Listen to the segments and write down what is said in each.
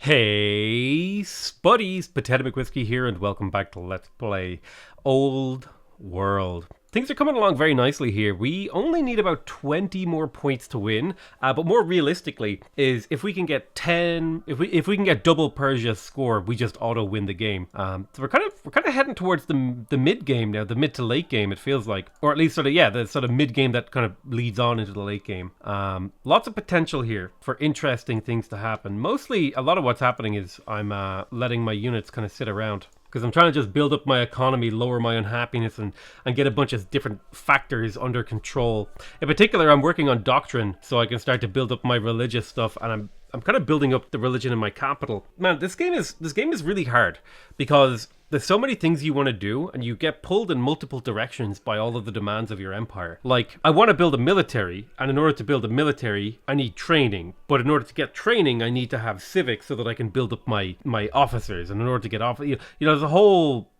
Hey, Spuddies, PotatoMcWhiskey here, and welcome back to Let's Play Old World. Things are coming along very nicely here. We only need about 20 more points to win, but more realistically is if we can get 10, if we can get double Persia's score, we just auto win the game. So we're kind of heading towards the mid game now, the mid to late game it feels like, or at least the sort of mid game that kind of leads on into the late game. Lots of potential here for interesting things to happen. Mostly, a lot of what's happening is I'm letting my units kind of sit around, because I'm trying to just build up my economy, lower my unhappiness, and get a bunch of different factors under control. In particular, I'm working on doctrine, so I can start to build up my religious stuff, and I'm kind of building up the religion in my capital. Man, this game is really hard, because there's so many things you want to do, and you get pulled in multiple directions by all of the demands of your empire. Like, I want to build a military, and in order to build a military, I need training. But in order to get training, I need to have civics so that I can build up my officers. And in order to get there's a whole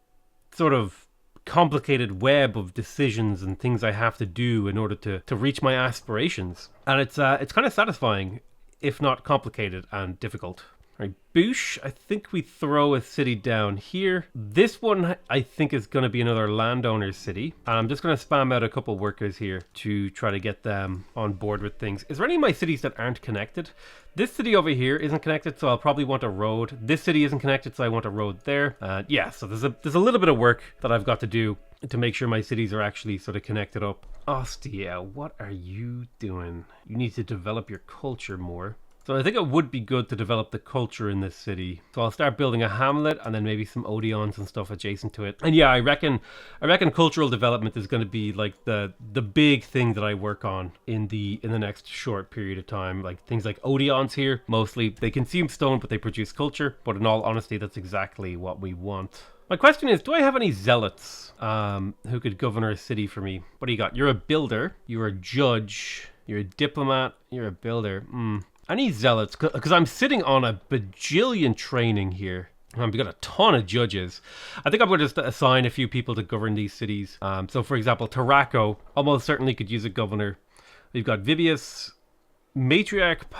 sort of complicated web of decisions and things I have to do in order to reach my aspirations. And it's kind of satisfying, if not complicated and difficult. Right, Boosh, I think we throw a city down here. This one, I think, is going to be another landowner's city. And I'm just going to spam out a couple workers here to try to get them on board with things. Is there any of my cities that aren't connected? This city over here isn't connected, so I'll probably want a road. This city isn't connected, so I want a road there. Yeah, so there's a little bit of work that I've got to do to make sure my cities are actually sort of connected up. Ostia, what are you doing? You need to develop your culture more. So I think it would be good to develop the culture in this city. So I'll start building a hamlet and then maybe some Odeons and stuff adjacent to it. And yeah, I reckon cultural development is going to be like the big thing that I work on in the next short period of time. Like things like Odeons here, mostly they consume stone but they produce culture. But in all honesty, that's exactly what we want. My question is, do I have any zealots who could govern a city for me? What do you got? You're a builder, you're a judge, you're a diplomat, you're a builder. I need zealots, because I'm sitting on a bajillion training here. We've got a ton of judges. I think I'm going to just assign a few people to govern these cities. So, for example, Tarraco almost certainly could use a governor. We've got Vivius, Matriarch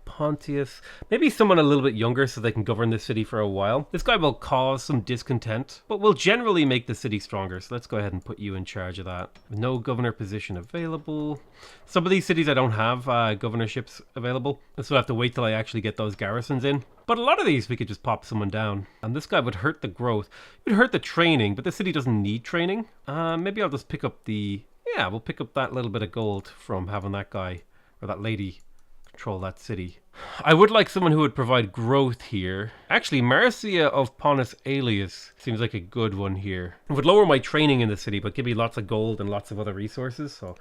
Pontius, maybe someone a little bit younger so they can govern the city for a while. This guy will cause some discontent, but will generally make the city stronger. So let's go ahead and put you in charge of that. No governor position available. Some of these cities I don't have governorships available, so I have to wait till I actually get those garrisons in. But a lot of these we could just pop someone down. And this guy would hurt the growth. It would hurt the training, but the city doesn't need training. Maybe I'll just pick up we'll pick up that little bit of gold from having that guy or that lady control that city. I would like someone who would provide growth here. Actually, Marcia of Pontus Aelius seems like a good one here. It would lower my training in the city, but give me lots of gold and lots of other resources. So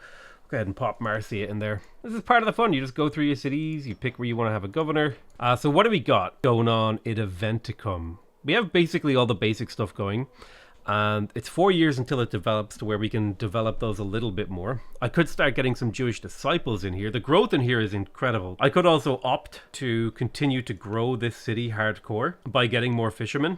go ahead and pop Marcia in there. This is part of the fun. You just go through your cities, you pick where you want to have a governor. So what do we got going on in Eventicum? We have basically all the basic stuff going. And it's 4 years until it develops to where we can develop those a little bit more. I could start getting some Jewish disciples in here. The growth in here is incredible. I could also opt to continue to grow this city hardcore by getting more fishermen,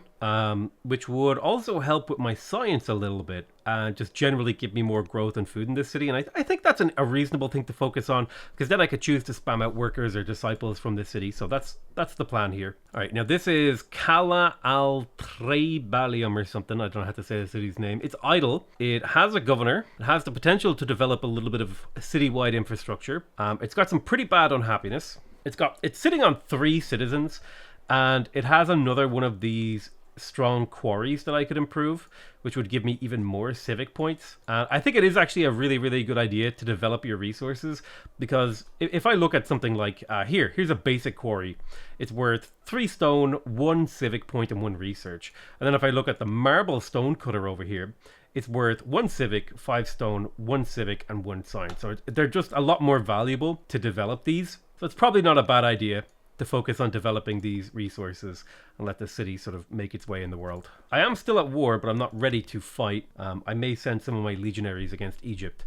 which would also help with my science a little bit and just generally give me more growth and food in this city. And I think that's a reasonable thing to focus on, because then I could choose to spam out workers or disciples from this city. So that's the plan here. All right, now this is Cala al Trebalium or something. I don't know how to say the city's name. It's idle. It has a governor. It has the potential to develop a little bit of citywide infrastructure. It's got some pretty bad unhappiness. It's sitting on 3 citizens, and it has another one of these strong quarries that I could improve, which would give me even more civic points. I think it is actually a really, really good idea to develop your resources, because if I look at something like here's a basic quarry. It's worth 3 stone, 1 civic point, and 1 research. And then if I look at the marble stone cutter over here, it's worth 1 civic, 5 stone, 1 civic, and 1 science. So they're just a lot more valuable to develop these. So it's probably not a bad idea to focus on developing these resources and let the city sort of make its way in the world. I am still at war, but I'm not ready to fight. I may send some of my legionaries against Egypt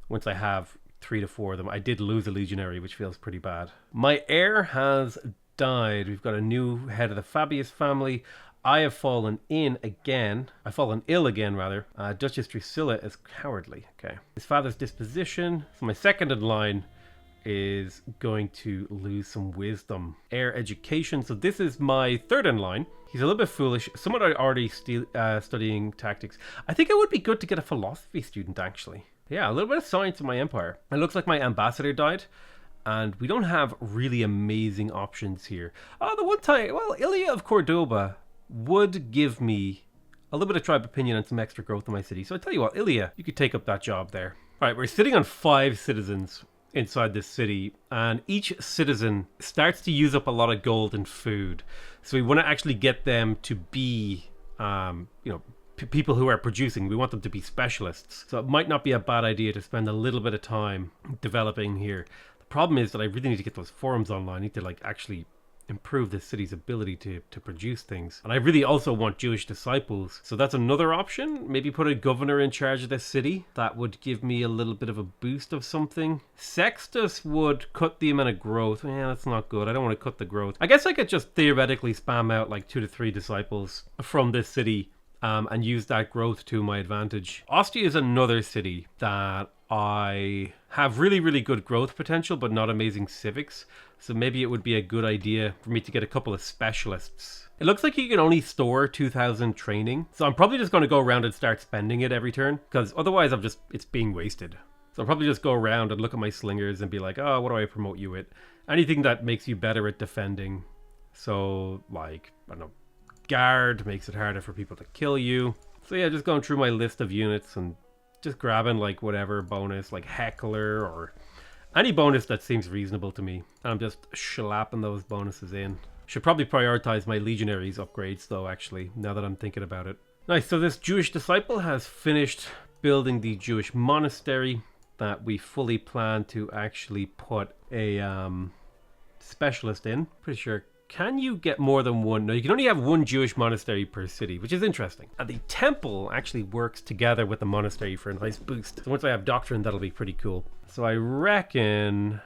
once I have 3 to 4 of them. I did lose a legionary, which feels pretty bad. My heir has died. We've got a new head of the Fabius family. I have fallen ill again, rather. Duchess Drusilla is cowardly. Okay. His father's disposition. So my second in line is going to lose some wisdom. Air education. So this is my third in line. He's a little bit foolish. Someone already studying tactics. I think it would be good to get a philosophy student, actually. Yeah, a little bit of science in my empire. It looks like my ambassador died. And we don't have really amazing options here. Oh, the one time, well, Ilya of Cordoba would give me a little bit of tribe opinion and some extra growth in my city. So I tell you what, Ilya, you could take up that job there. All right, we're sitting on 5 citizens inside this city, and each citizen starts to use up a lot of gold and food. So we want to actually get them to be, people who are producing. We want them to be specialists. So it might not be a bad idea to spend a little bit of time developing here. The problem is that I really need to get those forums online. I need to actually improve the city's ability to produce things. And I really also want Jewish disciples. So that's another option. Maybe put a governor in charge of this city. That would give me a little bit of a boost of something. Sextus would cut the amount of growth. Yeah, that's not good. I don't want to cut the growth. I guess I could just theoretically spam out 2 to 3 disciples from this city and use that growth to my advantage. Ostia is another city that I have really, really good growth potential, but not amazing civics. So maybe it would be a good idea for me to get a couple of specialists. It looks like you can only store 2,000 training. So I'm probably just going to go around and start spending it every turn, because otherwise it's being wasted. So I'll probably just go around and look at my slingers and be like, oh, what do I promote you with? Anything that makes you better at defending. So I don't know, guard makes it harder for people to kill you. So yeah, just going through my list of units and just grabbing whatever bonus, like heckler or any bonus that seems reasonable to me. And I'm just slapping those bonuses in. Should probably prioritize my legionaries upgrades though, actually, now that I'm thinking about it. Nice, so this Jewish disciple has finished building the Jewish monastery that we fully plan to actually put a specialist in. Pretty sure. Can you get more than one? No, you can only have one Jewish monastery per city, which is interesting. And the temple actually works together with the monastery for a nice boost. So once I have doctrine, that'll be pretty cool. So I reckon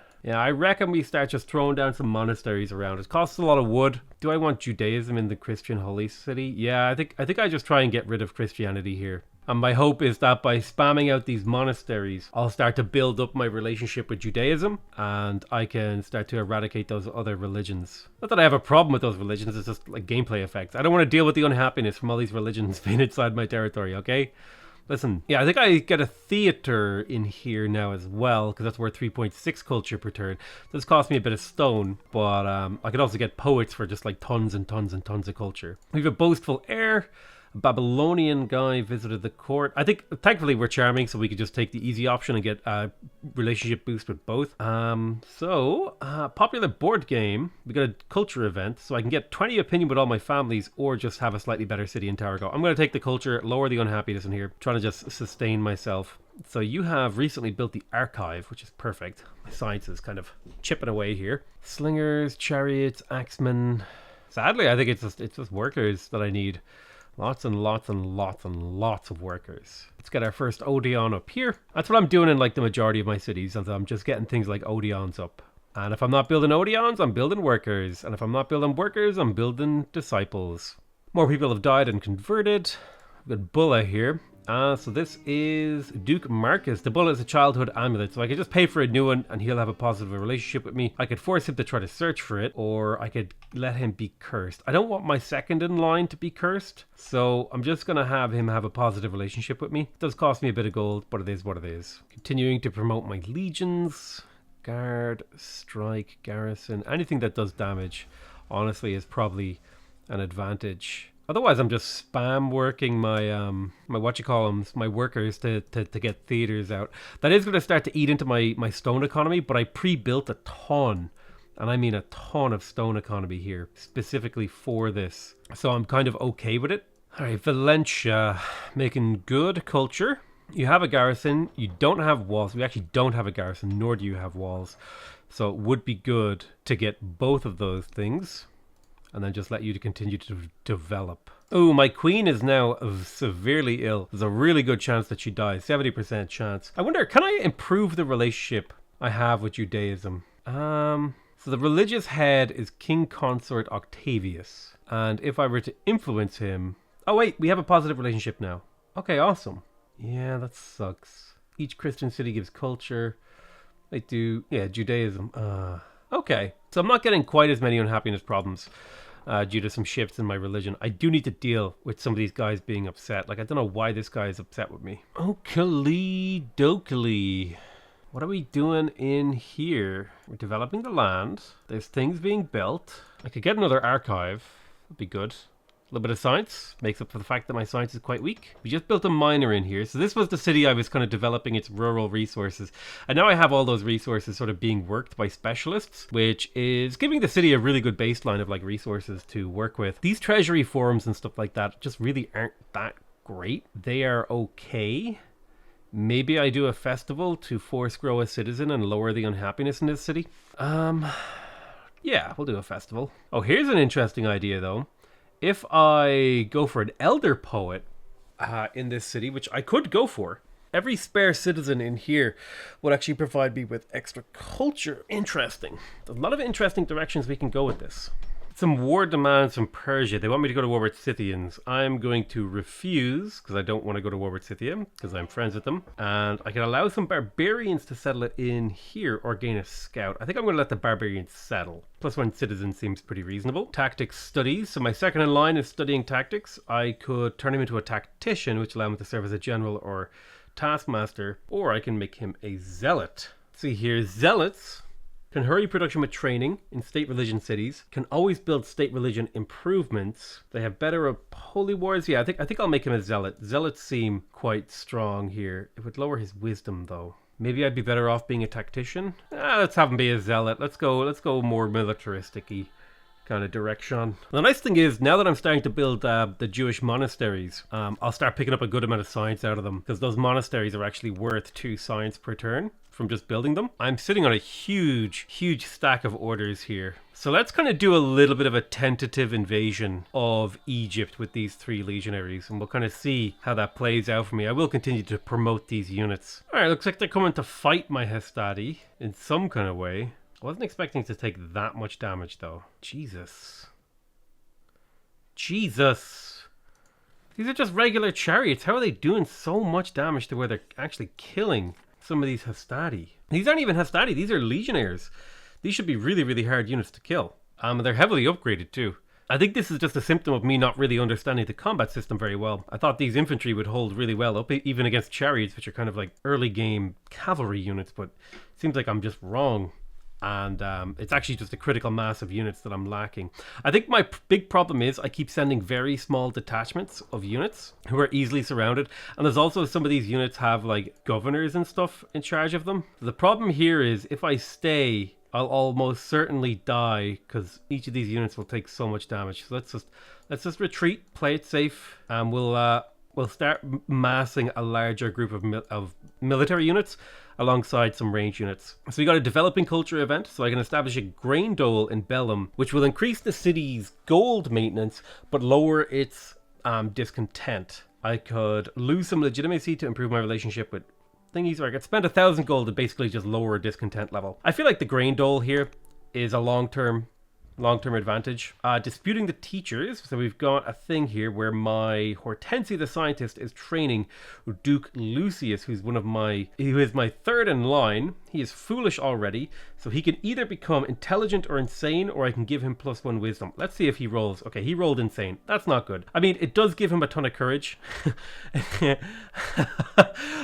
we start just throwing down some monasteries around. It costs a lot of wood. Do I want Judaism in the Christian holy city? Yeah, I think I just try and get rid of Christianity here. And my hope is that by spamming out these monasteries, I'll start to build up my relationship with Judaism, and I can start to eradicate those other religions. Not that I have a problem with those religions, it's just gameplay effects. I don't want to deal with the unhappiness from all these religions being inside my territory, okay? Listen, yeah, I think I get a theater in here now as well, because that's worth 3.6 culture per turn. This cost me a bit of stone, but I could also get poets for just tons and tons and tons of culture. We have a boastful heir. A Babylonian guy visited the court. I think, thankfully, we're charming, so we could just take the easy option and get a relationship boost with both. Popular board game. We got a culture event, so I can get 20 opinion with all my families, or just have a slightly better city in Tarrago. I'm going to take the culture, lower the unhappiness in here, trying to just sustain myself. So you have recently built the archive, which is perfect. My science is kind of chipping away here. Slingers, chariots, axemen. Sadly, I think it's just workers that I need. Lots and lots and lots and lots of workers. Let's get our first Odeon up here. That's what I'm doing in the majority of my cities. I'm just getting things like Odeons up. And if I'm not building Odeons, I'm building workers. And if I'm not building workers, I'm building disciples. More people have died and converted. We've got Bulla here. So this is Duke Marcus. The Bulla is a childhood amulet, so I could just pay for a new one and he'll have a positive relationship with me. I could force him to try to search for it, or I could let him be cursed. I don't want my second in line to be cursed, so I'm just going to have him have a positive relationship with me. It does cost me a bit of gold, but it is what it is. Continuing to promote my legions. Guard, strike, garrison. Anything that does damage, honestly, is probably an advantage. Otherwise, I'm just spam working my my workers to get theaters out. That is going to start to eat into my stone economy, but I pre-built a ton, and I mean a ton of stone economy here, specifically for this. So I'm kind of okay with it. All right, Valencia, making good culture. You have a garrison, you don't have walls. We actually don't have a garrison, nor do you have walls. So it would be good to get both of those things. And then just let you to continue to develop. Oh, my queen is now severely ill. There's a really good chance that she dies. 70% chance. I wonder, can I improve the relationship I have with Judaism? So the religious head is King Consort Octavius. And if I were to influence him... Oh wait, we have a positive relationship now. Okay, awesome. Yeah, that sucks. Each Christian city gives culture. They do, yeah, Judaism. Okay, so I'm not getting quite as many unhappiness problems due to some shifts in my religion. I do need to deal with some of these guys being upset. Like, I don't know why this guy is upset with me. Oakley dokley. What are we doing in here? We're developing the land. There's things being built. I could get another archive. That'd be good. A little bit of science makes up for the fact that my science is quite weak. We just built a miner in here. So this was the city I was kind of developing its rural resources. And now I have all those resources sort of being worked by specialists, which is giving the city a really good baseline of like resources to work with. These treasury forums and stuff like that just really aren't that great. They are okay. Maybe I do a festival to force grow a citizen and lower the unhappiness in this city. Yeah, we'll do a festival. Oh, here's an interesting idea though. If I go for an elder poet in this city, which I could go for, every spare citizen in here would actually provide me with extra culture. Interesting. There's a lot of interesting directions we can go with this. Some war demands from Persia. They want me to go to war with Scythians. I'm going to refuse because I don't want to go to war with Scythia because I'm friends with them. And I can allow some barbarians to settle it in here or gain a scout. I think I'm going to let the barbarians settle. +1 citizen seems pretty reasonable. Tactics studies. So my second in line is studying tactics. I could turn him into a tactician, which allows him to serve as a general or taskmaster. Or I can make him a zealot. Let's see here, zealots can hurry production with training in state religion cities, can always build state religion improvements. They have better holy wars. Yeah, I think I'll make him a zealot. Zealots seem quite strong here. It would lower his wisdom though. Maybe I'd be better off being a tactician. Let's have him be a zealot. Let's go more militaristic-y kind of direction. The nice thing is, now that I'm starting to build the Jewish monasteries, I'll start picking up a good amount of science out of them because those monasteries are actually worth 2 science per turn from just building them. I'm sitting on a huge stack of orders here. So let's kind of do a little bit of a tentative invasion of Egypt with these 3 legionaries, and we'll kind of see how that plays out for me. I will continue to promote these units. All right, looks like they're coming to fight my Hastati in some kind of way. I wasn't expecting to take that much damage though. Jesus. These are just regular chariots. How are they doing so much damage to where they're actually killing some of these Hastati? These aren't even Hastati, these are legionnaires. These should be really hard units to kill. They're heavily upgraded too. I think this is just a symptom of me not really understanding the combat system very well. I thought these infantry would hold really well up, even against chariots, which are kind of like early game cavalry units, but it seems like I'm just wrong. And it's actually just a critical mass of units that I'm lacking. I think my big problem is I keep sending very small detachments of units who are easily surrounded, and there's also some of these units have like governors and stuff in charge of them. The problem here is if I stay, I'll almost certainly die because each of these units will take so much damage. So let's just retreat, play it safe, and we'll start massing a larger group of military units alongside some range units. So we got a developing culture event, so I can establish a grain dole in Bellum, which will increase the city's gold maintenance, but lower its discontent. I could lose some legitimacy to improve my relationship with thingies, or I could spend 1,000 gold to basically just lower a discontent level. I feel like the grain dole here is a long-term advantage. Disputing the teachers. So we've got a thing here where my Hortensia the scientist is training Duke Lucius, who is my 3rd in line. He is foolish already, so he can either become intelligent or insane, or I can give him +1 wisdom. Let's see if he rolls. Okay, he rolled insane. That's not good. I mean, it does give him a ton of courage.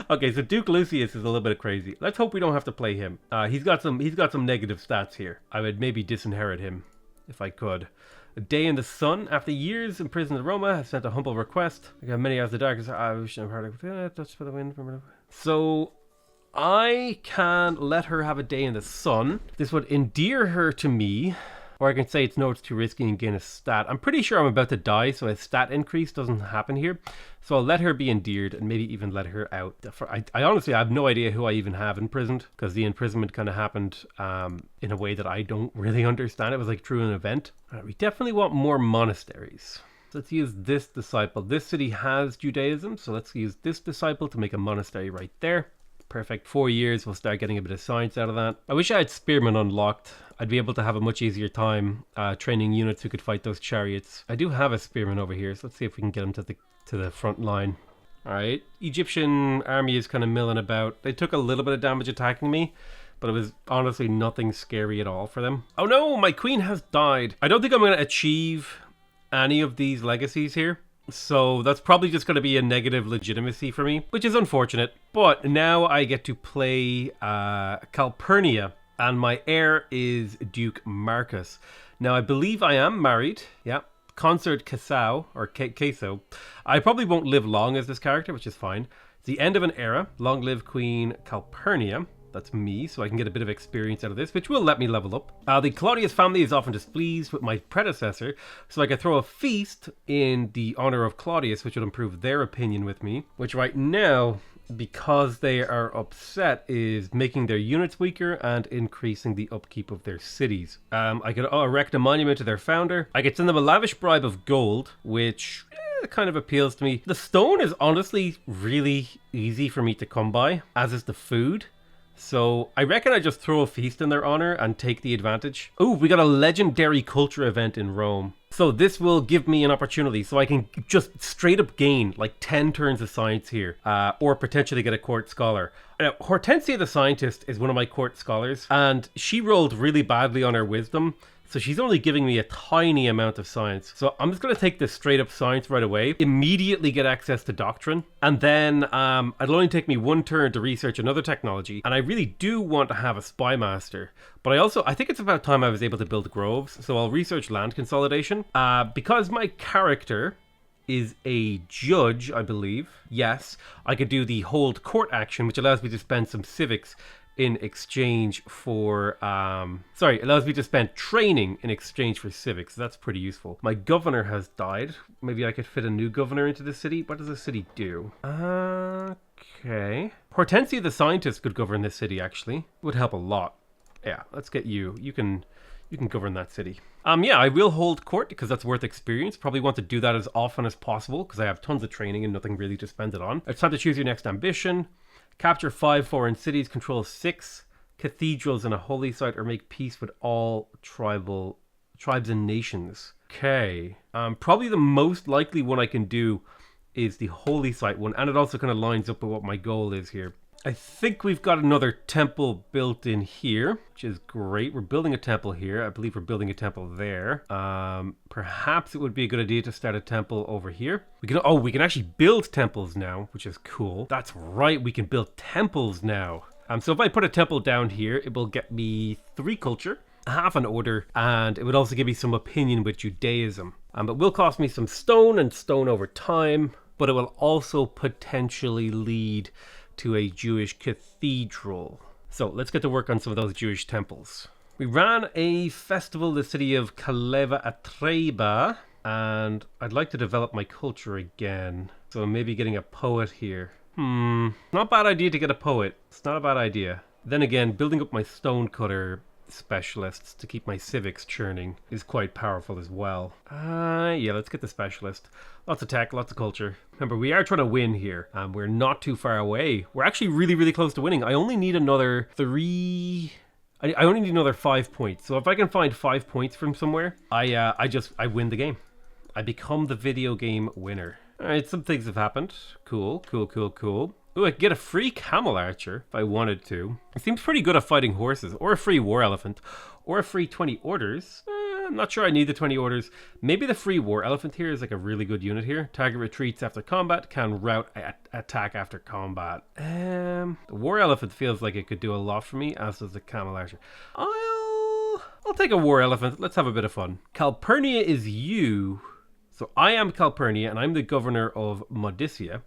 Okay, so Duke Lucius is a little bit crazy. Let's hope we don't have to play him. He's got some negative stats here. I would maybe disinherit him if I could. A day in the sun. After years imprisoned in Roma, I sent a humble request. I got many hours the darkest. I wish I'm hard to touch for the wind. So I can let her have a day in the sun. This would endear her to me. Or I can say it's too risky and gain a stat. I'm pretty sure I'm about to die, so a stat increase doesn't happen here. So I'll let her be endeared and maybe even let her out. I honestly have no idea who I even have imprisoned, because the imprisonment kind of happened in a way that I don't really understand. It was like through an event. We definitely want more monasteries. So let's use this disciple. This city has Judaism, so let's use this disciple to make a monastery right there. Perfect. 4 years, we'll start getting a bit of science out of that. I wish I had spearmen unlocked. I'd be able to have a much easier time training units who could fight those chariots. I do have a spearman over here, so let's see if we can get him to the front line. All right, Egyptian army is kind of milling about. They took a little bit of damage attacking me, but it was honestly nothing scary at all for them. Oh no, my queen has died. I don't think I'm going to achieve any of these legacies here. So that's probably just going to be a negative legitimacy for me, which is unfortunate. But now I get to play Calpurnia, and my heir is Duke Marcus. Now I believe I am married. Yeah. Consort Queso, or Queso. I probably won't live long as this character, which is fine. It's the end of an era. Long live Queen Calpurnia. That's me, so I can get a bit of experience out of this, which will let me level up. The Claudius family is often displeased with my predecessor, so I could throw a feast in the honor of Claudius, which would improve their opinion with me, which right now, because they are upset, is making their units weaker and increasing the upkeep of their cities. I could erect a monument to their founder. I could send them a lavish bribe of gold, which kind of appeals to me. The stone is honestly really easy for me to come by, as is the food. So I reckon I just throw a feast in their honor and take the advantage. Oh, we got a legendary culture event in Rome. So this will give me an opportunity so I can just straight up gain like 10 turns of science here, or potentially get a court scholar. Hortensia the scientist is one of my court scholars, and she rolled really badly on her wisdom. So she's only giving me a tiny amount of science. So I'm just going to take this straight up science right away, immediately get access to doctrine, and then it'll only take me 1 turn to research another technology. And I really do want to have a spy master, but I think it's about time I was able to build groves. So I'll research land consolidation. Because my character is a judge, I believe. Yes, I could do the hold court action, which allows me to spend some civics in exchange for allows me to spend training in exchange for civics. That's pretty useful. My governor has died. Maybe I could fit a new governor into the city. What does the city do? Okay. Hortensia the scientist could govern this city, actually. It would help a lot. Yeah, let's get you. You can govern that city. Yeah, I will hold court because that's worth experience. Probably want to do that as often as possible because I have tons of training and nothing really to spend it on. It's time to choose your next ambition. Capture 5 foreign cities, control 6 cathedrals and a holy site, or make peace with all tribes and nations. Okay. Probably the most likely one I can do is the holy site one, and it also kind of lines up with what my goal is here. I think we've got another temple built in here, which is great. We're building a temple here. I believe we're building a temple there. Perhaps it would be a good idea to start a temple over here. We can actually build temples now, which is cool. That's right, we can build temples now. So if I put a temple down here, it will get me 3 culture, half an order, and it would also give me some opinion with Judaism. It will cost me some stone and stone over time, but it will also potentially lead to a Jewish cathedral. So let's get to work on some of those Jewish temples. We ran a festival in the city of Kaleva Atreba, and I'd like to develop my culture again. So maybe getting a poet here. Not a bad idea to get a poet. It's not a bad idea. Then again, building up my stonecutter specialists to keep my civics churning is quite powerful as well. Yeah, let's get the specialist. Lots of tech, lots of culture. Remember, we are trying to win here. We're not too far away. We're actually really, really close to winning. I only need another 3... I only need another 5 points. So if I can find 5 points from somewhere, I win the game. I become the video game winner. Alright, some things have happened. Cool. Ooh, I could get a free camel archer if I wanted to. It seems pretty good at fighting horses, or a free war elephant, or a free 20 orders. I'm not sure I need the 20 orders. Maybe the free war elephant here is like a really good unit here. Target retreats after combat, can route attack after combat. The war elephant feels like it could do a lot for me, as does the camel archer. I'll take a war elephant. Let's have a bit of fun. Calpurnia is you. So I am Calpurnia, and I'm the governor of Modicea.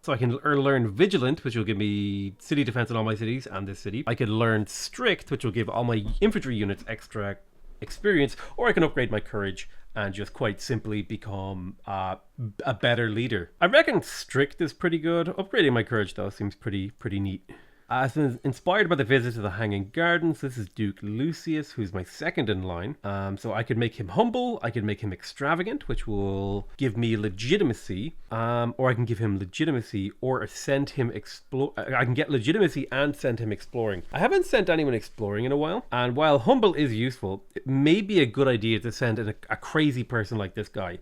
So I can learn Vigilant, which will give me city defense in all my cities and this city. I can learn Strict, which will give all my infantry units extra experience, or I can upgrade my Courage and just quite simply become a better leader. I reckon Strict is pretty good. Upgrading my Courage, though, seems pretty neat. So inspired by the visit to the Hanging Gardens, this is Duke Lucius, who's my second in line. So I could make him humble, I could make him extravagant, which will give me legitimacy, or I can give him legitimacy or send him I can get legitimacy and send him exploring. I haven't sent anyone exploring in a while, and while humble is useful, it may be a good idea to send a crazy person like this guy.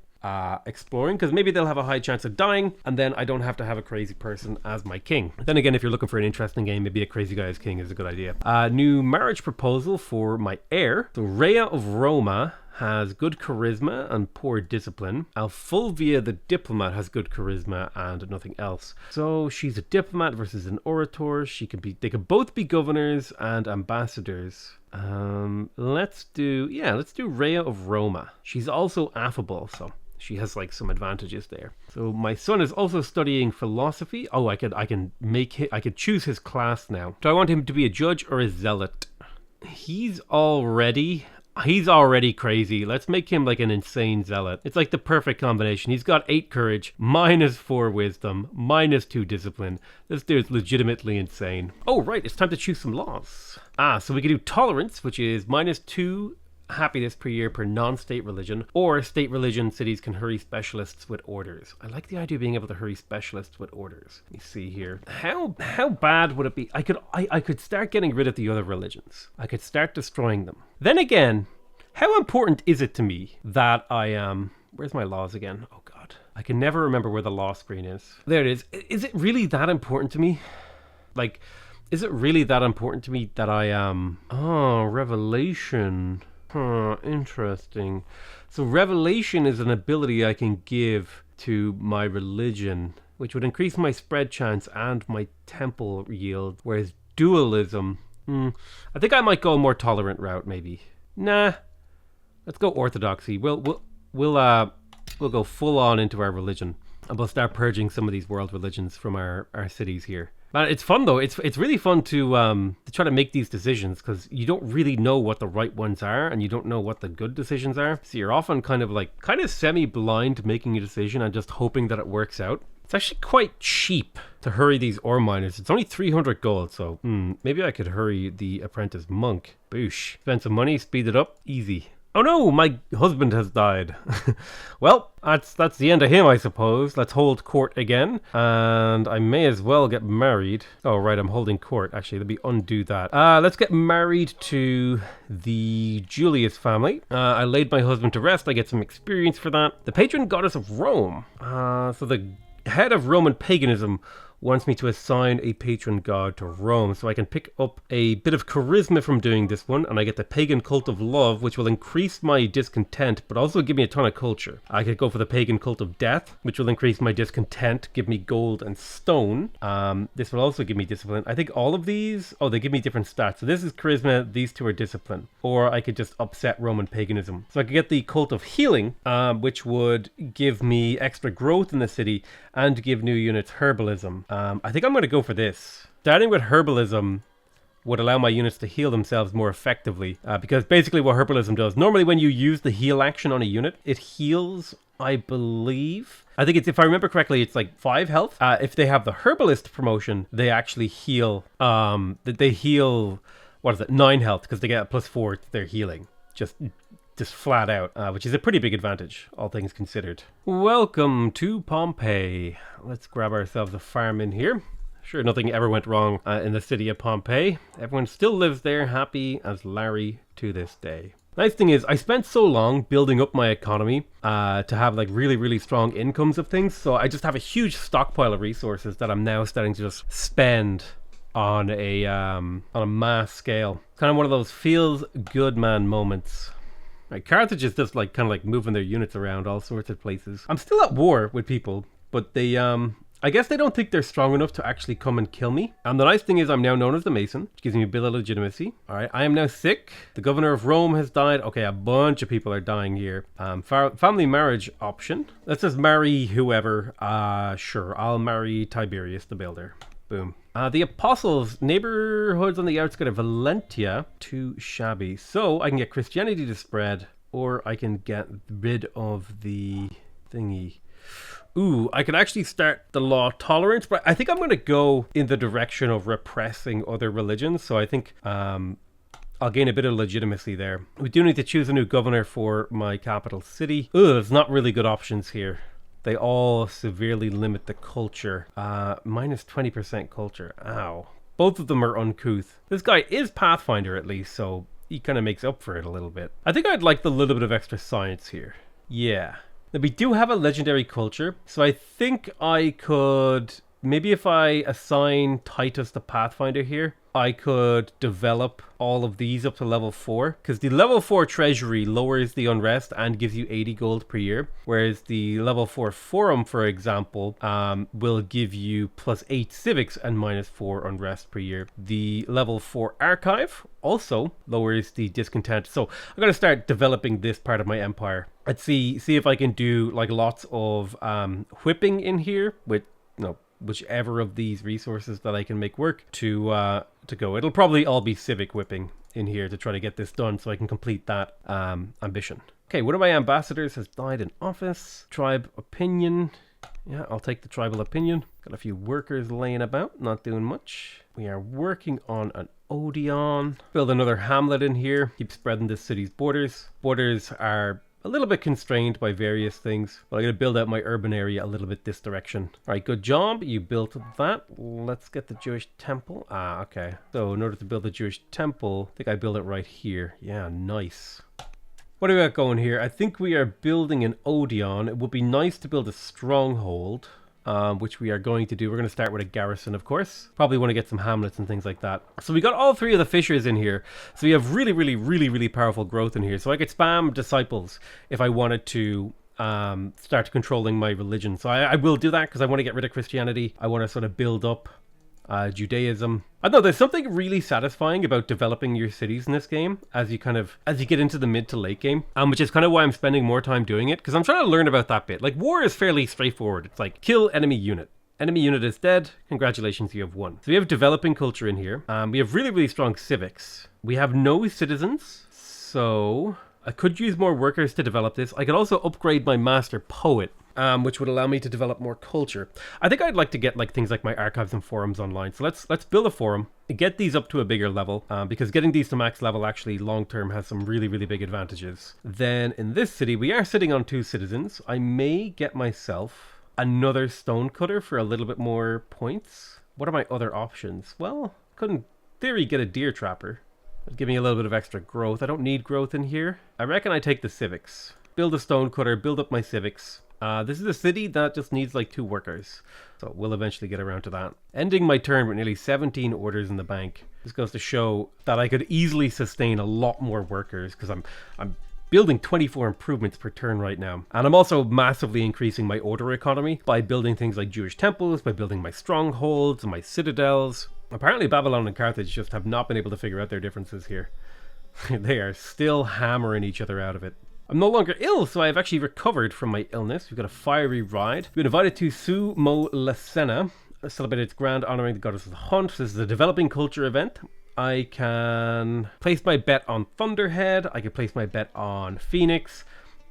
exploring, because maybe they'll have a high chance of dying, and then I don't have to have a crazy person as my king. Then again, if you're looking for an interesting game, maybe a crazy guy as king is a good idea. New marriage proposal for my heir. So Rhea of Roma has good charisma and poor discipline. Alfulvia the diplomat has good charisma and nothing else. So she's a diplomat versus an orator. They can both be governors and ambassadors. Let's do Rhea of Roma. She's also affable, so she has like some advantages there. So my son is also studying philosophy. Oh, I could choose his class now. Do I want him to be a judge or a zealot? He's already crazy. Let's make him like an insane zealot. It's like the perfect combination. He's got 8 courage, -4 wisdom, -2 discipline. This dude's legitimately insane. Oh, right. It's time to choose some laws. So we can do tolerance, which is -2 happiness per year per non-state religion, or state religion cities can hurry specialists with orders. I like the idea of being able to hurry specialists with orders. Let me see here. How bad would it be? I could start getting rid of the other religions. I could start destroying them. Then again, how important is it to me that I am... Where's my laws again? Oh god. I can never remember where the law screen is. There it is. Is it really that important to me? Like, is it really that important to me that I am... Oh, revelation... interesting. So revelation is an ability I can give to my religion, which would increase my spread chance and my temple yield, whereas dualism, I think I might go a more tolerant route, maybe. Nah, let's go orthodoxy. We'll go full on into our religion, and we'll start purging some of these world religions from our cities here. Man, it's fun though. It's really fun to try to make these decisions, because you don't really know what the right ones are, and you don't know what the good decisions are. So you're often kind of semi-blind making a decision and just hoping that it works out. It's actually quite cheap to hurry these ore miners. It's only 300 gold, so maybe I could hurry the apprentice monk. Boosh. Spend some money, speed it up, easy. Oh no, my husband has died. Well, that's the end of him, I suppose. Let's hold court again, and I may as well get married. Oh right, I'm holding court. Actually, let me undo that. Let's get married to the Julius family. I laid my husband to rest. I get some experience for that. The patron goddess of Rome. So the head of Roman paganism wants me to assign a patron god to Rome, so I can pick up a bit of charisma from doing this one, and I get the pagan cult of love, which will increase my discontent but also give me a ton of culture. I could go for the pagan cult of death, which will increase my discontent, give me gold and stone. This will also give me discipline. I think all of these, they give me different stats. So this is charisma, these two are discipline. Or I could just upset Roman paganism. So I could get the cult of healing, which would give me extra growth in the city and give new units herbalism. I think I'm going to go for this. Starting with herbalism would allow my units to heal themselves more effectively, because basically what herbalism does, normally when you use the heal action on a unit, it heals, I believe. I think if I remember correctly, it's like 5 health. If they have the herbalist promotion, they actually heal, 9 health, because they get a +4 to their healing. Just flat out, which is a pretty big advantage, all things considered. Welcome to Pompeii. Let's grab ourselves a farm in here. Sure, nothing ever went wrong in the city of Pompeii. Everyone still lives there, happy as Larry to this day. Nice thing is, I spent so long building up my economy to have like really, really strong incomes of things, so I just have a huge stockpile of resources that I'm now starting to just spend on a mass scale. Kind of one of those feels good man moments. Right, Carthage is just kind of moving their units around all sorts of places. I'm still at war with people, but they, I guess they don't think they're strong enough to actually come and kill me. And the nice thing is I'm now known as the Mason, which gives me a bit of legitimacy. All right, I am now sick. The governor of Rome has died. Okay, a bunch of people are dying here. Family marriage option. Let's just marry whoever. Sure, I'll marry Tiberius the Builder. Boom. The Apostles, neighborhoods on the outskirts of Valentia, too shabby. So I can get Christianity to spread, or I can get rid of the thingy. Ooh, I could actually start the law tolerance, but I think I'm going to go in the direction of repressing other religions. So I think I'll gain a bit of legitimacy there. We do need to choose a new governor for my capital city. Ooh, there's not really good options here. They all severely limit the culture. Minus 20% culture. Ow. Both of them are uncouth. This guy is Pathfinder at least, so he kind of makes up for it a little bit. I think I'd like the little bit of extra science here. Yeah. Now, we do have a legendary culture, so I think I could... Maybe if I assign Titus the Pathfinder here, I could develop all of these up to level 4. Because the level 4 treasury lowers the unrest and gives you 80 gold per year. Whereas the level 4 forum, for example, will give you plus 8 civics and minus 4 unrest per year. The level 4 archive also lowers the discontent. So I'm going to start developing this part of my empire. Let's see if I can do like lots of whipping in here with, whichever of these resources that I can make work to go. It'll probably all be civic whipping in here to try to get this done so I can complete that ambition. Okay, one of my ambassadors has died in office. Tribe opinion. Yeah, I'll take the tribal opinion. Got a few workers laying about, not doing much. We are working on an Odeon. Build another hamlet in here. Keep spreading this city's borders. Borders are a little bit constrained by various things, but I'm going to build out my urban area a little bit this direction. All right, good job. You built that. Let's get the Jewish temple. Okay. So in order to build the Jewish temple, I think I build it right here. Yeah, nice. What do we got going here? I think we are building an Odeon. It would be nice to build a stronghold, which we are going to do. We're going to start with a garrison, of course. Probably want to get some hamlets and things like that. So we got all 3 of the fishers in here. So we have really powerful growth in here. So I could spam disciples if I wanted to start controlling my religion. So I will do that because I want to get rid of Christianity. I want to sort of build up Judaism. I know there's something really satisfying about developing your cities in this game as you get into the mid to late game, which is kind of why I'm spending more time doing it, because I'm trying to learn about that bit. Like, war is fairly straightforward. It's like, kill enemy unit. Enemy unit is dead. Congratulations, you have won. So we have developing culture in here. We have really strong civics. We have no citizens, so I could use more workers to develop this. I could also upgrade my master poet, which would allow me to develop more culture. I think I'd like to get things like my archives and forums online. So let's build a forum, get these up to a bigger level, because getting these to max level actually long term has some really big advantages. Then in this city, we are sitting on 2 citizens. I may get myself another stonecutter for a little bit more points. What are my other options? Well, could in theory get a deer trapper. It'd give me a little bit of extra growth. I don't need growth in here. I reckon I take the civics. Build a stonecutter, build up my civics. This is a city that just needs like 2 workers. So we'll eventually get around to that. Ending my turn with nearly 17 orders in the bank. This goes to show that I could easily sustain a lot more workers because I'm building 24 improvements per turn right now. And I'm also massively increasing my order economy by building things like Jewish temples, by building my strongholds and my citadels. Apparently Babylon and Carthage just have not been able to figure out their differences here. They are still hammering each other out of it. I'm no longer ill, so I have actually recovered from my illness. We've got a fiery ride. We've been invited to Sumo Lasena, celebrate its grand honoring the goddess of the hunt. This is a developing culture event. I can place my bet on Thunderhead. I can place my bet on Phoenix,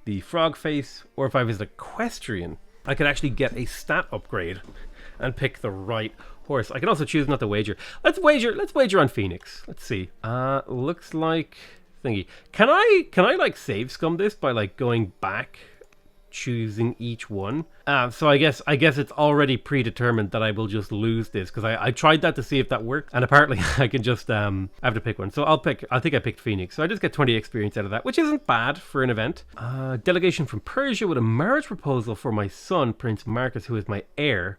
the Frog Face, or if I was equestrian, I could actually get a stat upgrade and pick the right horse. I can also choose not to wager. Let's wager on Phoenix. Let's see. Looks like thingy. Can I like save scum this by like going back, choosing each one? So I guess it's already predetermined that I will just lose this because I tried that to see if that worked, and apparently I can just I have to pick one. So I think I picked Phoenix, so I just get 20 experience out of that, which isn't bad for an event. Delegation from Persia with a marriage proposal for my son Prince Marcus, who is my heir.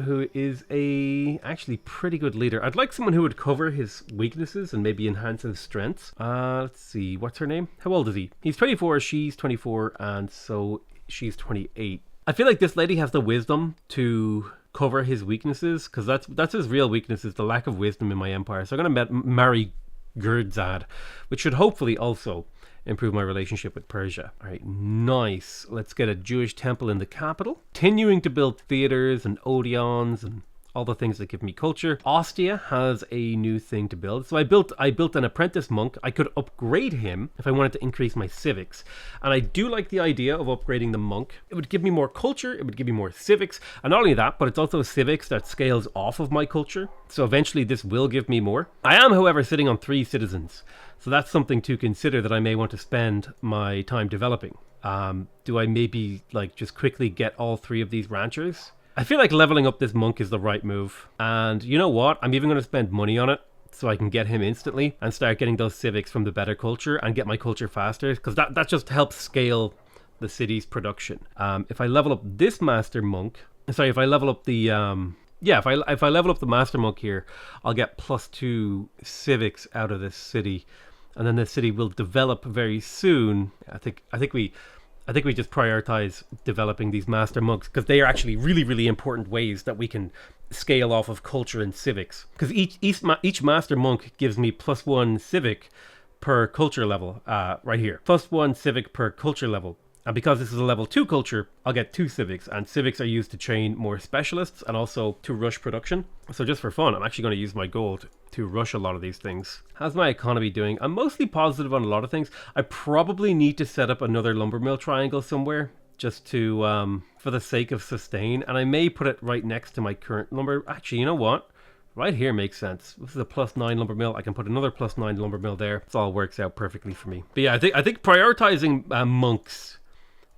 Who is a actually pretty good leader. I'd like someone who would cover his weaknesses and maybe enhance his strengths. Let's see, what's her name? How old is he? He's 24, she's 24, and so she's 28. I feel like this lady has the wisdom to cover his weaknesses, because that's his real weakness, is the lack of wisdom in my empire. So I'm going to marry Gurdzad, which should hopefully also improve my relationship with Persia. All right, nice. Let's get a Jewish temple in the capital. Continuing to build theaters and Odeons and all the things that give me culture. Ostia has a new thing to build. So I built an apprentice monk. I could upgrade him if I wanted to increase my civics. And I do like the idea of upgrading the monk. It would give me more culture. It would give me more civics. And not only that, but it's also civics that scales off of my culture. So eventually this will give me more. I am, however, sitting on 3 citizens. So that's something to consider that I may want to spend my time developing. Do I maybe like just quickly get all 3 of these ranchers? I feel like leveling up this monk is the right move. And you know what? I'm even going to spend money on it so I can get him instantly and start getting those civics from the better culture and get my culture faster, because that just helps scale the city's production. If I level up this master monk, sorry, if I level up the yeah, if I level up the master monk here, I'll get +2 civics out of this city, and then the city will develop very soon. I think we just prioritize developing these master monks because they are actually really important ways that we can scale off of culture and civics. Because each master monk gives me +1 civic per culture level, right here. +1 civic per culture level. And because this is a level 2 culture, I'll get 2 civics. And civics are used to train more specialists and also to rush production. So just for fun, I'm actually going to use my gold to rush a lot of these things. How's my economy doing? I'm mostly positive on a lot of things. I probably need to set up another lumber mill triangle somewhere, just to, for the sake of sustain. And I may put it right next to my current lumber. Actually, you know what? Right here makes sense. This is a +9 lumber mill. I can put another +9 lumber mill there. It all works out perfectly for me. But yeah, I think prioritizing monks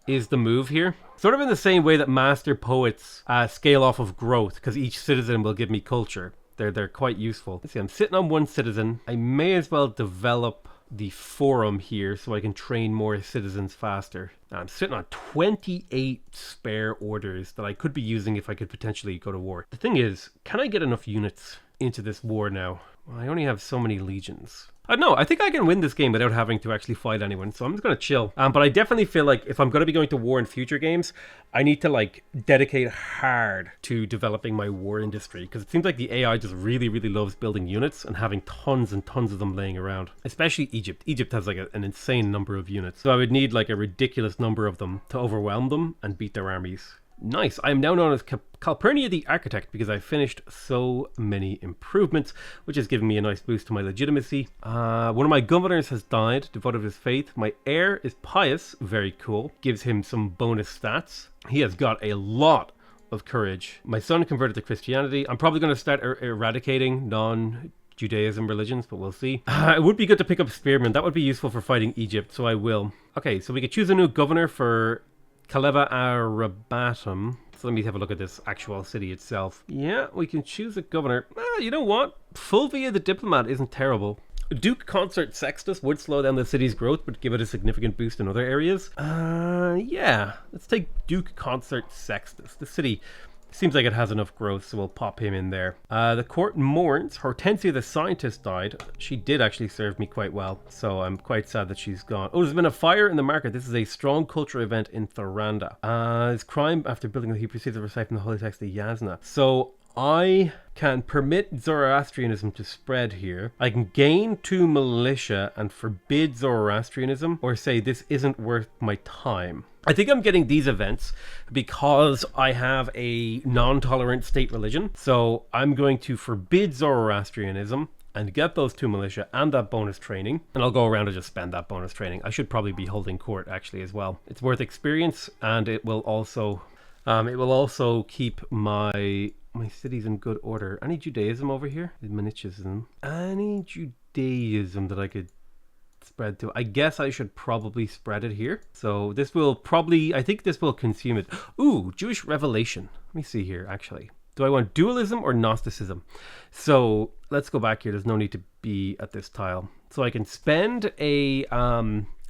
is the move here. Sort of in the same way that master poets scale off of growth, because each citizen will give me culture. They're quite useful. Let's see, I'm sitting on 1 citizen. I may as well develop the forum here so I can train more citizens faster. Now, I'm sitting on 28 spare orders that I could be using if I could potentially go to war. The thing is, can I get enough units into this war now? Well, I only have so many legions. No, I think I can win this game without having to actually fight anyone, so I'm just going to chill. But I definitely feel like if I'm going to be going to war in future games, I need to like dedicate hard to developing my war industry, because it seems like the AI just really loves building units and having tons and tons of them laying around. Especially Egypt. Egypt has like an insane number of units, so I would need like a ridiculous number of them to overwhelm them and beat their armies. Nice. I am now known as Calpurnia the Architect because I finished so many improvements, which has given me a nice boost to my legitimacy. One of my governors has died, devoted to his faith. My heir is pious, very cool. Gives him some bonus stats. He has got a lot of courage. My son converted to Christianity. I'm probably going to start eradicating non-Judaism religions, but we'll see. It would be good to pick up Spearmen. That would be useful for fighting Egypt, so I will. Okay, so we could choose a new governor for Kaleva Arabatum. So let me have a look at this actual city itself. Yeah, we can choose a governor. You know what? Fulvia the Diplomat isn't terrible. Duke Consort Sextus would slow down the city's growth, but give it a significant boost in other areas. Yeah. Let's take Duke Consort Sextus. The city seems like it has enough growth, so we'll pop him in there. The court mourns. Hortensia the scientist died. She did actually serve me quite well, so I'm quite sad that she's gone. Oh, there's been a fire in the market. This is a strong culture event in Thoranda. His crime after building he proceeds to recite from the holy text the Yasna. So I can permit Zoroastrianism to spread here. I can gain 2 militia and forbid Zoroastrianism, or say this isn't worth my time. I think I'm getting these events because I have a non-tolerant state religion. So I'm going to forbid Zoroastrianism and get those 2 militia and that bonus training. And I'll go around and just spend that bonus training. I should probably be holding court actually as well. It's worth experience, and it will also keep my cities in good order. Any Judaism over here? Manichaism. Any Judaism that I could spread to? I guess I should probably spread it here. So this will probably, I think this will consume it. Ooh, Jewish Revelation. Let me see here, actually. Do I want dualism or Gnosticism? So let's go back here. There's no need to be at this tile. So I can spend a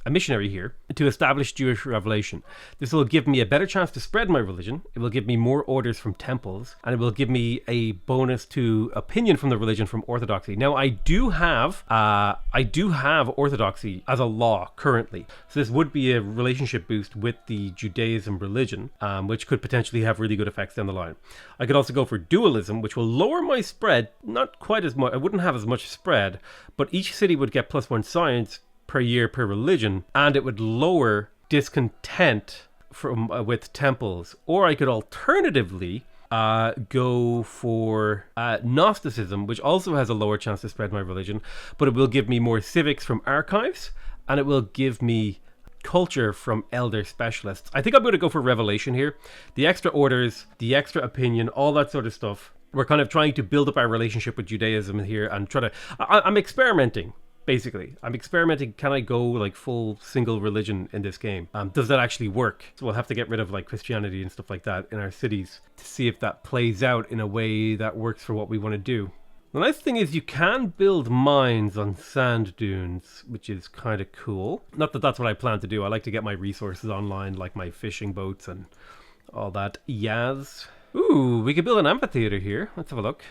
missionary here to establish Jewish revelation. This will give me a better chance to spread my religion. It will give me more orders from temples, and it will give me a bonus to opinion from the religion from orthodoxy. Now I do have orthodoxy as a law currently, so this would be a relationship boost with the Judaism religion, which could potentially have really good effects down the line. I could also go for dualism, which will lower my spread, not quite as much. I wouldn't have as much spread, but each city would get +1 science per year per religion, and it would lower discontent from with temples. Or I could alternatively go for Gnosticism, which also has a lower chance to spread my religion, but it will give me more civics from archives, and it will give me culture from elder specialists. I think I'm going to go for revelation here. The extra orders, the extra opinion, all that sort of stuff. We're kind of trying to build up our relationship with Judaism here and try to... I'm experimenting. Basically, I'm experimenting. Can I go like full single religion in this game? Does that actually work? So we'll have to get rid of like Christianity and stuff like that in our cities to see if that plays out in a way that works for what we want to do. The nice thing is you can build mines on sand dunes, which is kind of cool. Not that that's what I plan to do. I like to get my resources online, like my fishing boats and all that. Yaz. Ooh, we could build an amphitheater here. Let's have a look.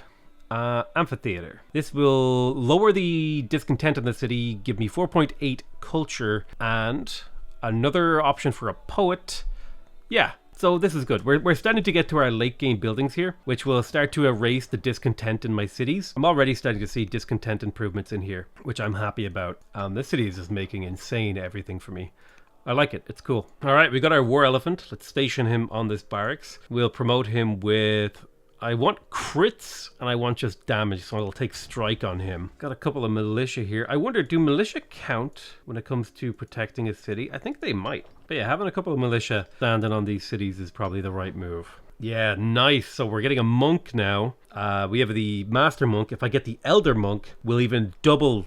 Amphitheater. This will lower the discontent in the city, give me 4.8 culture, and another option for a poet. Yeah. So this is good. We're starting to get to our late game buildings here, which will start to erase the discontent in my cities. I'm already starting to see discontent improvements in here, which I'm happy about. This city is just making insane everything for me. I like it. It's cool. All right, we got our war elephant. Let's station him on this barracks. We'll promote him with... I want crits and I want just damage, so I'll take strike on him. Got a couple of militia here. I wonder, do militia count when it comes to protecting a city? I think they might. But yeah, having a couple of militia standing on these cities is probably the right move. Yeah, nice. So we're getting a monk now. We have the master monk. If I get the elder monk, we'll even double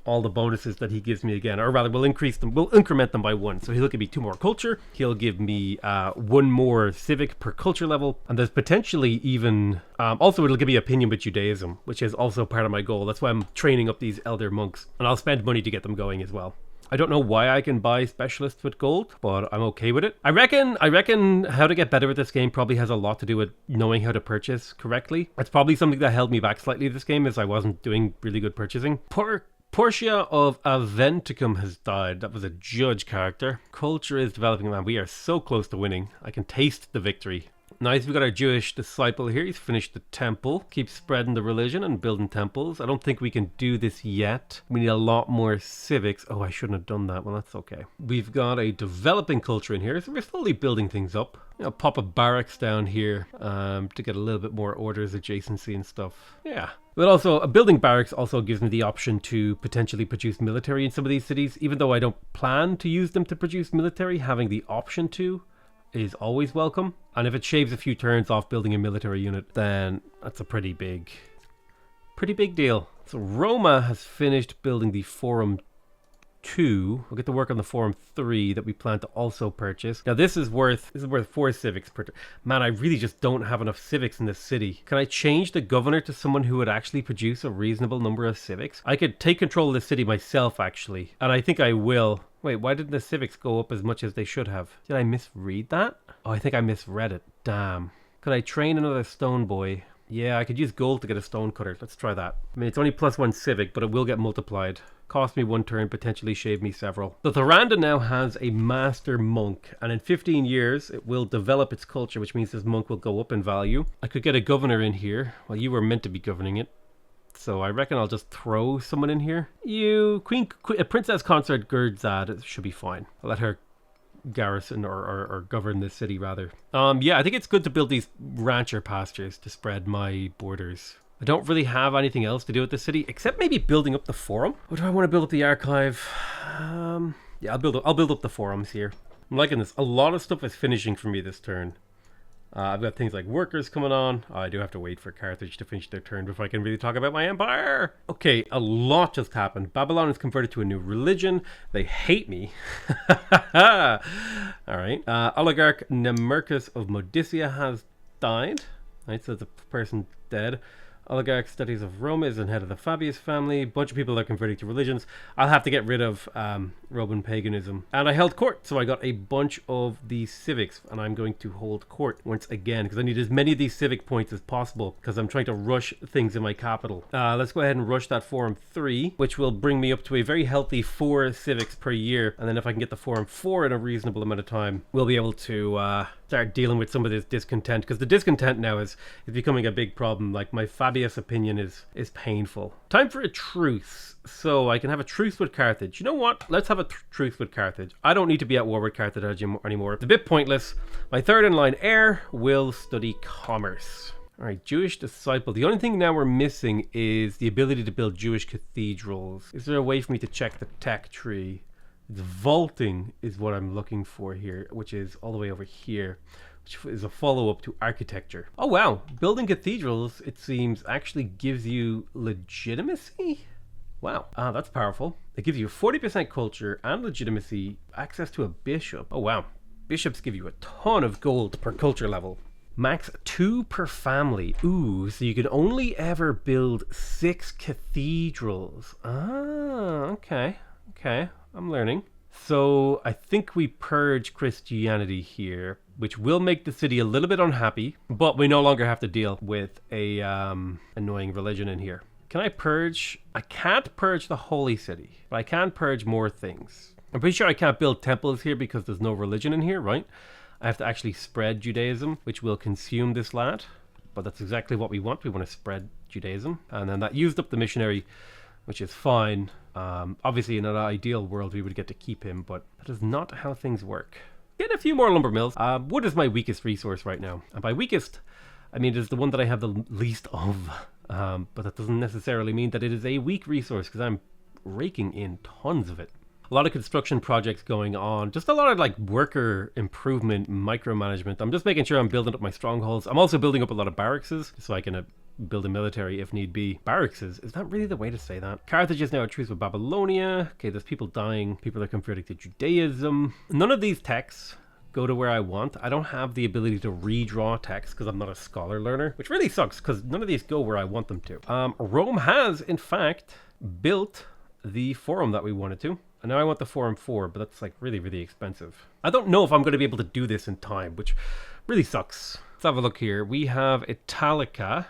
all the bonuses that he gives me again, or rather we'll increase them, we'll increment them by 1. So he'll give me 2 more culture, he'll give me 1 more civic per culture level, and there's potentially even also it'll give me opinion with Judaism, which is also part of my goal. That's why I'm training up these elder monks, and I'll spend money to get them going as well. I don't know why I can buy specialists with gold, but I'm okay with it. I reckon how to get better at this game probably has a lot to do with knowing how to purchase correctly. It's probably something that held me back slightly this game, is I wasn't doing really good purchasing. Portia of Aventicum has died. That was a judge character. Culture is developing, man. We are so close to winning. I can taste the victory. Nice, we got our Jewish disciple here. He's finished the temple. Keep spreading the religion and building temples. I don't think we can do this yet. We need a lot more civics. Oh, I shouldn't have done that. Well, that's okay. We've got a developing culture in here, so we're slowly building things up. You know, pop a barracks down here to get a little bit more orders, adjacency and stuff. Yeah. But also, a building barracks also gives me the option to potentially produce military in some of these cities. Even though I don't plan to use them to produce military, having the option to is always welcome. And if it shaves a few turns off building a military unit, then that's a pretty big deal. So Roma has finished building the Forum 2. We'll get to work on the Forum 3 that we plan to also purchase. Now this is worth 4 civics per turn. Man, I really just don't have enough civics in this city. Can I change the governor to someone who would actually produce a reasonable number of civics? I could take control of the city myself, actually. And I think I will. Wait, why didn't the civics go up as much as they should have? Did I misread that? Oh, I think I misread it. Damn. Could I train another stone boy? Yeah, I could use gold to get a stone cutter. Let's try that. I mean, it's only +1 civic, but it will get multiplied. Cost me 1 turn, potentially shave me several. So Thoranda now has a master monk, and in 15 years, it will develop its culture, which means this monk will go up in value. I could get a governor in here. Well, you were meant to be governing it. So I reckon I'll just throw someone in here. You, Princess Consort Gerdzad, it should be fine. I'll let her garrison or govern this city rather. Yeah, I think it's good to build these rancher pastures to spread my borders. I don't really have anything else to do with the city except maybe building up the forum. Or do I want to build up the archive? Yeah, I'll build up the forums here. I'm liking this. A lot of stuff is finishing for me this turn. I've got things like workers coming on. Oh, I do have to wait for Carthage to finish their turn before I can really talk about my empire. Okay, a lot just happened. Babylon is converted to a new religion. They hate me. All right. Oligarch Nemercus of Modicea has died. Right, so the person dead. Oligarch studies of Rome is and head of the Fabius family. Bunch of people are converting to religions. I'll have to get rid of Roman paganism. And I held court, so I got a bunch of the civics, and I'm going to hold court once again because I need as many of these civic points as possible because I'm trying to rush things in my capital. Let's go ahead and rush that Forum 3, which will bring me up to a very healthy 4 civics per year. And then if I can get the Forum 4 in a reasonable amount of time, we'll be able to start dealing with some of this discontent, because the discontent now is becoming a big problem. Like, my Fabius opinion is painful. Time for a truce, so I can have a truce with Carthage. You know what? Let's have a truce with Carthage. I don't need to be at war with Carthage anymore. It's a bit pointless. My third in line heir will study commerce. All right, Jewish disciple. The only thing now we're missing is the ability to build Jewish cathedrals. Is there a way for me to check the tech tree? The vaulting is what I'm looking for here, which is all the way over here, which is a follow-up to architecture. Oh wow, building cathedrals, it seems, actually gives you legitimacy? Wow, that's powerful. It gives you 40% culture and legitimacy, access to a bishop. Oh wow, bishops give you a ton of gold per culture level. Max 2 per family. Ooh, so you can only ever build 6 cathedrals. Ah, okay. Okay, I'm learning. So I think we purge Christianity here, which will make the city a little bit unhappy, but we no longer have to deal with a annoying religion in here. Can I purge? I can't purge the holy city, but I can purge more things. I'm pretty sure I can't build temples here because there's no religion in here, right? I have to actually spread Judaism, which will consume this lad, but that's exactly what we want. We want to spread Judaism, and then that used up the missionary, which is fine. Obviously, in an ideal world, we would get to keep him, but that is not how things work. Get a few more lumber mills. Wood is my weakest resource right now, and by weakest, I mean it is the one that I have the least of. But that doesn't necessarily mean that it is a weak resource, because I'm raking in tons of it. A lot of construction projects going on, just a lot of like worker improvement, micromanagement. I'm just making sure I'm building up my strongholds. I'm also building up a lot of barracks so I can build a military if need be. Barracks, is that really the way to say that? Carthage is now at truce with Babylonia. Okay, there's people dying. People are converting to Judaism. None of these texts go to where I want. I don't have the ability to redraw text because I'm not a scholar learner, which really sucks because none of these go where I want them to. Rome has, in fact, built the forum that we wanted to. And now I want the Forum 4, but that's like really, really expensive. I don't know if I'm going to be able to do this in time, which really sucks. Let's have a look here. We have Italica.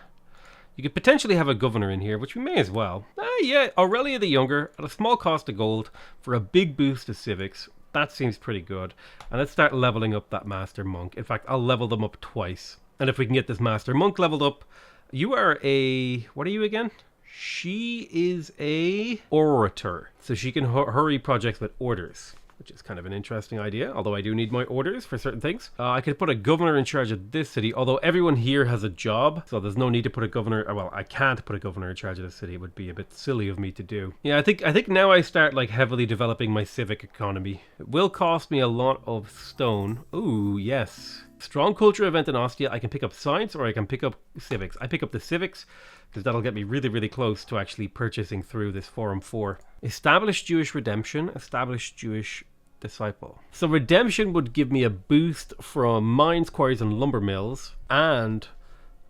You could potentially have a governor in here, which we may as well. Yeah, Aurelia the Younger at a small cost of gold for a big boost to civics. That seems pretty good. And let's start leveling up that Master Monk. In fact, I'll level them up twice. And if we can get this Master Monk leveled up, you are a... What are you again? She is a orator, so she can hurry projects with orders, which is kind of an interesting idea, although I do need my orders for certain things. I could put a governor in charge of this city, although everyone here has a job, so there's no need to put a governor, well, I can't put a governor in charge of the city. It would be a bit silly of me to do. Yeah, I think now I start like heavily developing my civic economy. It will cost me a lot of stone. Ooh, yes. Strong culture event in Ostia. I can pick up science or I can pick up civics. I pick up the civics because that'll get me really, really close to actually purchasing through this Forum 4. Established Jewish redemption. Established Jewish disciple. So redemption would give me a boost from mines, quarries and lumber mills, and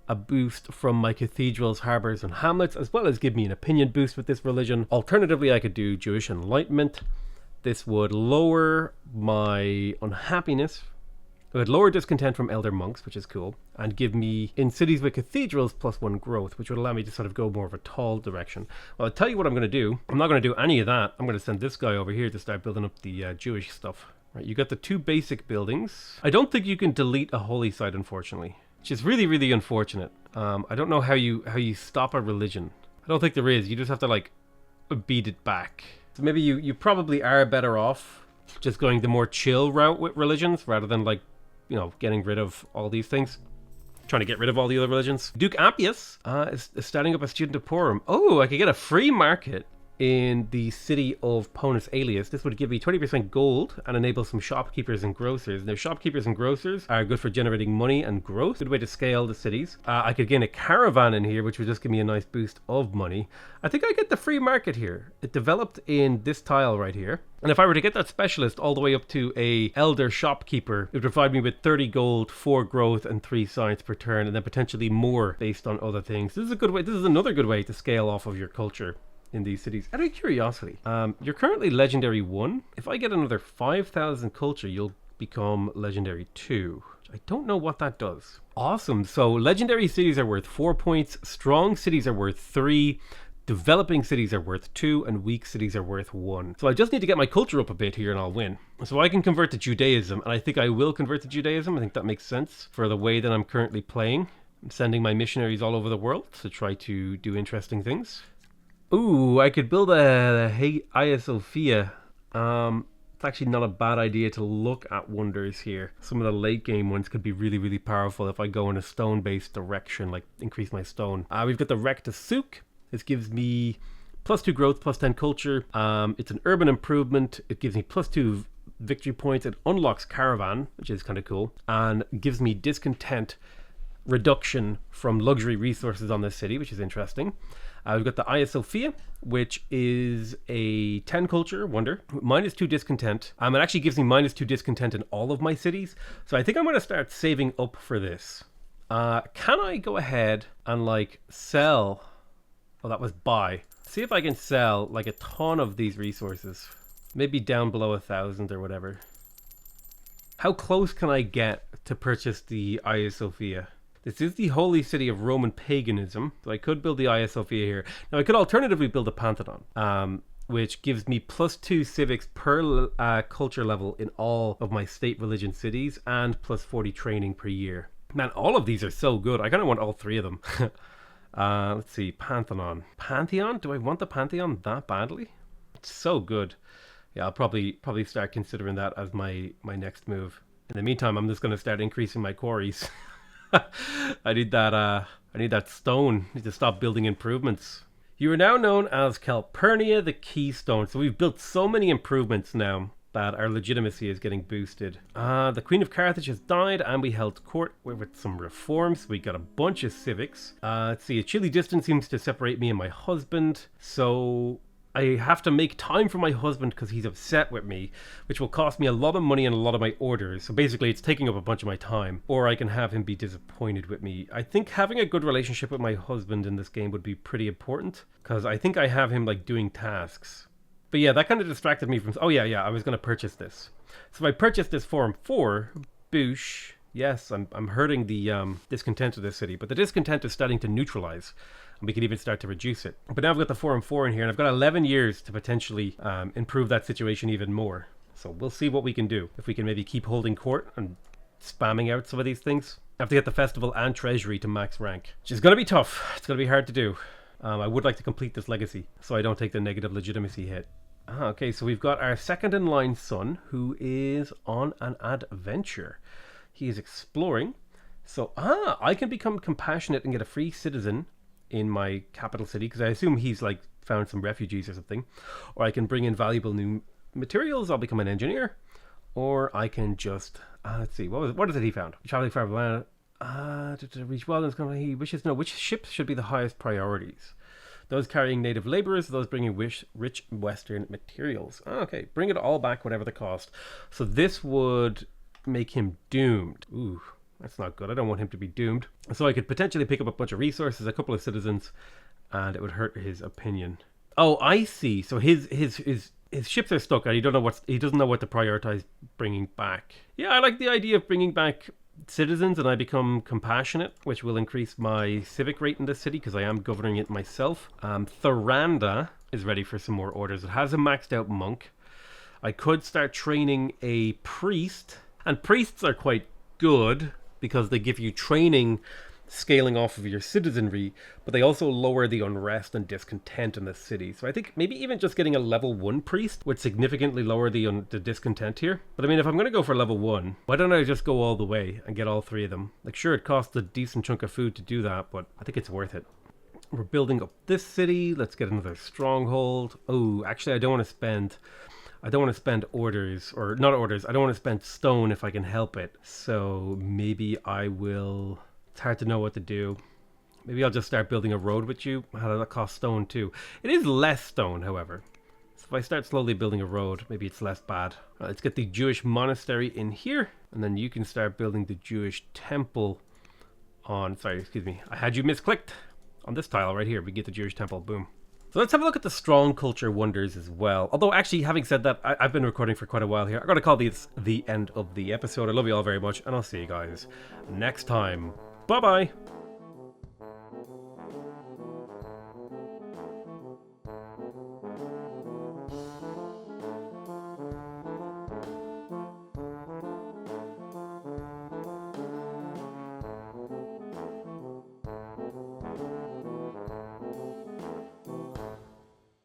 a boost from my cathedrals, harbours and hamlets, as well as give me an opinion boost with this religion. Alternatively, I could do Jewish enlightenment. This would lower my unhappiness. It would lower discontent from elder monks, which is cool, and give me, in cities with cathedrals, +1 growth, which would allow me to sort of go more of a tall direction. Well, I'll tell you what I'm going to do. I'm not going to do any of that. I'm going to send this guy over here to start building up the Jewish stuff. Right, you got the 2 basic buildings. I don't think you can delete a holy site, unfortunately, which is really, really unfortunate. I don't know how you stop a religion. I don't think there is. You just have to, like, beat it back. So maybe you probably are better off just going the more chill route with religions rather than, like, you know, getting rid of all these things. Trying to get rid of all the other religions. Duke Appius is starting up a student forum. Oh, I could get a free market in the city of Ponus Aelius. This would give me 20% gold and enable some shopkeepers and grocers. Now, shopkeepers and grocers are good for generating money and growth. Good way to scale the cities. I could gain a caravan in here, which would just give me a nice boost of money. I think I get the free market here. It developed in this tile right here. And if I were to get that specialist all the way up to a elder shopkeeper, it would provide me with 30 gold, 4 growth, and 3 science per turn, and then potentially more based on other things. This is a good way. This is another good way to scale off of your culture in these cities. Out of curiosity, you're currently legendary 1. If I get another 5,000 culture, you'll become legendary 2. I don't know what that does. Awesome. So legendary cities are worth 4 points. Strong cities are worth 3. Developing cities are worth 2, and weak cities are worth 1. So I just need to get my culture up a bit here and I'll win. So I can convert to Judaism, and I think I will convert to Judaism. I think that makes sense for the way that I'm currently playing. I'm sending my missionaries all over the world to try to do interesting things. Ooh, I could build a Hagia Sophia. It's actually not a bad idea to look at wonders here. Some of the late game ones could be really, really powerful if I go in a stone-based direction, like increase my stone. We've got the Rectus Souk. This gives me +2 growth, +10 culture. It's an urban improvement. It gives me +2 victory points. It unlocks caravan, which is kind of cool, and gives me discontent reduction from luxury resources on this city, which is interesting. We've got the Hagia Sophia, which is a 10 culture wonder, -2 discontent. It actually gives me -2 discontent in all of my cities. So I think I'm going to start saving up for this. Can I go ahead and like sell? Oh, that was buy. See if I can sell like a ton of these resources. Maybe down below 1,000 or whatever. How close can I get to purchase the Hagia Sophia? This is the holy city of Roman paganism, so I could build the Hagia Sophia here. Now I could alternatively build a Pantheon, which gives me +2 civics per culture level in all of my state religion cities, and +40 training per year. Man, all of these are so good. I kind of want all 3 of them. Let's see, Pantheon. Pantheon? Do I want the Pantheon that badly? It's so good. Yeah, I'll probably start considering that as my next move. In the meantime, I'm just going to start increasing my quarries. I need that stone. I need to stop building improvements. You are now known as Calpurnia the Keystone. So we've built so many improvements now that our legitimacy is getting boosted. The Queen of Carthage has died, and we held court with some reforms. We got a bunch of civics. Let's see, a chilly distance seems to separate me and my husband. So I have to make time for my husband because he's upset with me, which will cost me a lot of money and a lot of my orders. So basically it's taking up a bunch of my time, or I can have him be disappointed with me. I think having a good relationship with my husband in this game would be pretty important, because I think I have him like doing tasks. But yeah, that kind of distracted me from... Oh yeah, I was going to purchase this. So if I purchase this Forum 4, boosh, yes, I'm hurting the discontent of this city, but the discontent is starting to neutralize. And we can even start to reduce it. But now I've got the Forum 4 in here, and I've got 11 years to potentially improve that situation even more. So we'll see what we can do. If we can maybe keep holding court and spamming out some of these things. I have to get the festival and treasury to max rank, which is going to be tough. It's going to be hard to do. I would like to complete this legacy so I don't take the negative legitimacy hit. Okay, so we've got our second in line son, who is on an adventure. He is exploring. So, I can become compassionate and get a free citizen in my capital city, because I assume he's like found some refugees or something. Or I can bring in valuable new materials. I'll become an engineer. Or I can just, let's see, what is it he found? Traveling far away. To reach wilderness, he wishes to know which ships should be the highest priorities. Those carrying native laborers, those bringing rich Western materials. Okay, bring it all back, whatever the cost. So this would make him doomed. Ooh, that's not good. I don't want him to be doomed. So I could potentially pick up a bunch of resources, a couple of citizens, and it would hurt his opinion. Oh, I see. So his ships are stuck, and he doesn't know what to prioritize bringing back. Yeah, I like the idea of bringing back citizens, and I become compassionate, which will increase my civic rate in this city because I am governing it myself. Thoranda is ready for some more orders. It has a maxed out monk. I could start training a priest, and priests are quite good because they give you training scaling off of your citizenry, but they also lower the unrest and discontent in the city. So I think maybe even just getting a level 1 priest would significantly lower the discontent here. But I mean, if I'm going to go for level 1, why don't I just go all the way and get all 3 of them? Like, sure, it costs a decent chunk of food to do that, but I think it's worth it. We're building up this city. Let's get another stronghold. Oh, actually, I don't want to spend orders, or not orders. I don't want to spend stone if I can help it. So maybe I will... It's hard to know what to do. Maybe I'll just start building a road with you. How does that cost stone too? It is less stone, however. So if I start slowly building a road, maybe it's less bad. Let's get the Jewish monastery in here, and then you can start building the Jewish temple on... Sorry, excuse me. I had you misclicked on this tile right here. We get the Jewish temple. Boom. So let's have a look at the strong culture wonders as well. Although, actually, having said that, I've been recording for quite a while here. I'm going to call this the end of the episode. I love you all very much, and I'll see you guys next time. Bye-bye.